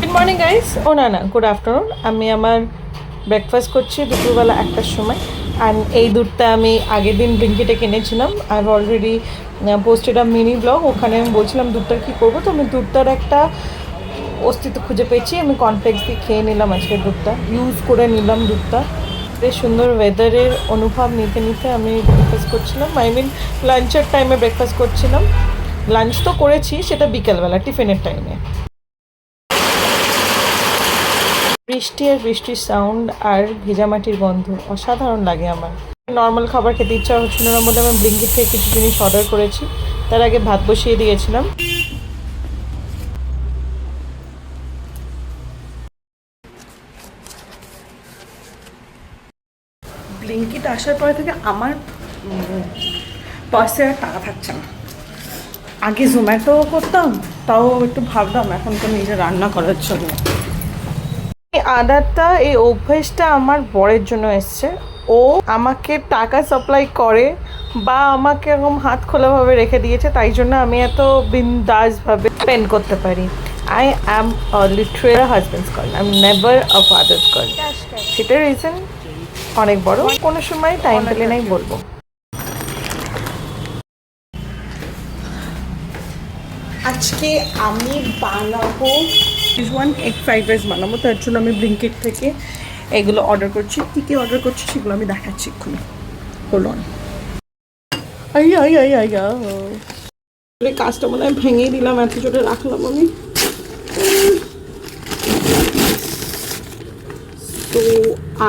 Good morning guys, ও না good afternoon. আমি আমার ব্রেকফাস্ট করছি দুপুরবেলা 1টার সময়। অ্যান্ড এই দুধটা আমি আগের দিন ব্লিঙ্কিটে কিনেছিলাম। I have already posted a mini blog, ওখানে আমি বলছিলাম দুধটার কী করবো। তো আমি দুধটার একটা অস্তিত্ব খুঁজে পেয়েছি। আমি কর্নফ্লেক্স দিয়ে খেয়ে নিলাম আজকের দুধটা, ইউজ করে নিলাম দুধটা। বেশ সুন্দর ওয়েদারের অনুভব নিতে নিতে আমি ব্রেকফাস্ট করছিলাম। লাঞ্চের টাইমে ব্রেকফাস্ট করছিলাম। লাঞ্চ তো করেছি, সেটা বিকেলবেলা টিফিনের টাইমে। বৃষ্টি আর বৃষ্টির সাউন্ড আর ভেজা মাটির গন্ধ অসাধারণ লাগে আমার। নর্মাল খাবার খেতে ইচ্ছা হচ্ছিল না বলে আমি ব্লিঙ্কিট থেকে কিছু জিনিস অর্ডার করেছি। তার আগে ভাত বসিয়ে দিয়েছিলাম। ব্লিঙ্কিট আসার পরে থেকে আমার পার্সে আর টাকা থাকছে না। আগে জোম্যাটো করতাম, তাও একটু ভাবতাম, এখন তো নিজে রান্না করার জন্য। এই আদারটা, এই অভ্যেসটা আমার বরের জন্য এসছে। ও আমাকে টাকা সাপ্লাই করে বা আমাকে এরকম হাত খোলাভাবে রেখে দিয়েছে, তাই জন্য আমি এত বিন্দাসভাবে স্পেন্ড করতে পারি। I am literally husbands girl, I am never a father's girl. সেটার রিজন অনেক বড়, কোনো সময় টাইম পেলে নাই বলবো। আজকে আমি বানাবো ওয়ান এগ ফ্রাইড রাইস বানাবো। তার জন্য আমি ব্লিঙ্কিট থেকে এগুলো অর্ডার করছি। কী কী অর্ডার করছি সেগুলো আমি দেখাচ্ছি এক্ষুনি। বলুন কাজটা মনে হয় ভেঙেই দিলাম, এত জোরে রাখলাম আমি। তো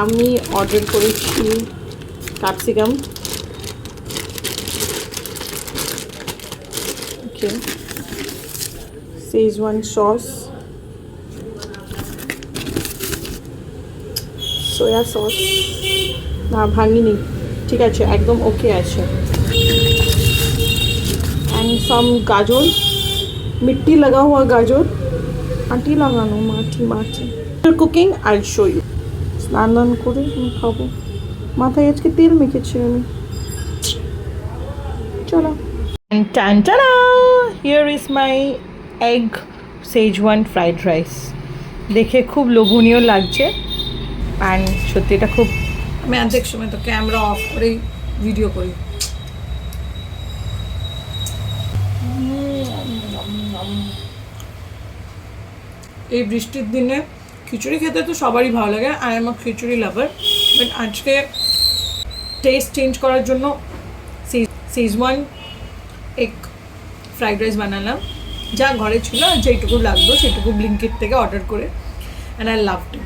আমি অর্ডার করেছি ক্যাপসিকাম, ওকে, Szechuan sauce, soya sauce, না ভাঙিনি, ঠিক আছে, একদম ওকে আছে। অ্যান্ড সাম গাজর, মিট্টি লাগা হুয়া গাজর, মাটি লাগানো, মাটি কুকিং আই শো ইউ। স্নান দান করে আমি খাবো। মাথায় আজকে তেল মেখেছি আমি। চলো, টানটানা, here is my egg Schezwan fried rice. দেখে খুব লোভনীয় লাগছে অ্যান্ড সত্যি এটা খুব, আমি অর্ধেক সময় তো ক্যামেরা অফ করেই ভিডিও করি। এই বৃষ্টির দিনে খিচুড়ি খেতে তো সবারই ভালো লাগে, I am a khichdi lover. But আজকে টেস্ট চেঞ্জ করার জন্য সেজওয়ান এগ ফ্রাইড রাইস বানালাম। যা ঘরে ছিল যেটুকু লাগতো সেটুকু ব্লিঙ্কিট থেকে অর্ডার করে, অ্যান্ড আই লাভ টু।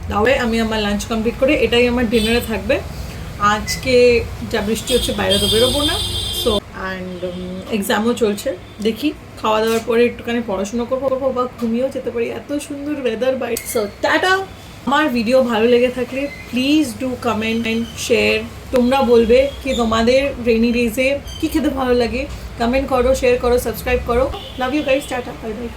তাহলে আমি আমার লাঞ্চ কমপ্লিট করে এটাই আমার ডিনারে থাকবে। আজকে যা বৃষ্টি হচ্ছে বাইরে তো বেরোবো না, সো অ্যান্ড এক্সামও চলছে। দেখি খাওয়া দাওয়ার পরে একটুখানি পড়াশুনো করবো বা ঘুমিয়েও যেতে পারি, এত সুন্দর ওয়েদার বাইরে। So tata. আমার ভিডিও ভালো লেগে থাকলে please do comment and share. তোমরা বলবে কি তোমাদের রেইনি ডেজে কী খেতে ভালো লাগে, কমেন্ট করো, শেয়ার করো, সাবস্ক্রাইব করো। Love you guys, tata, bye by.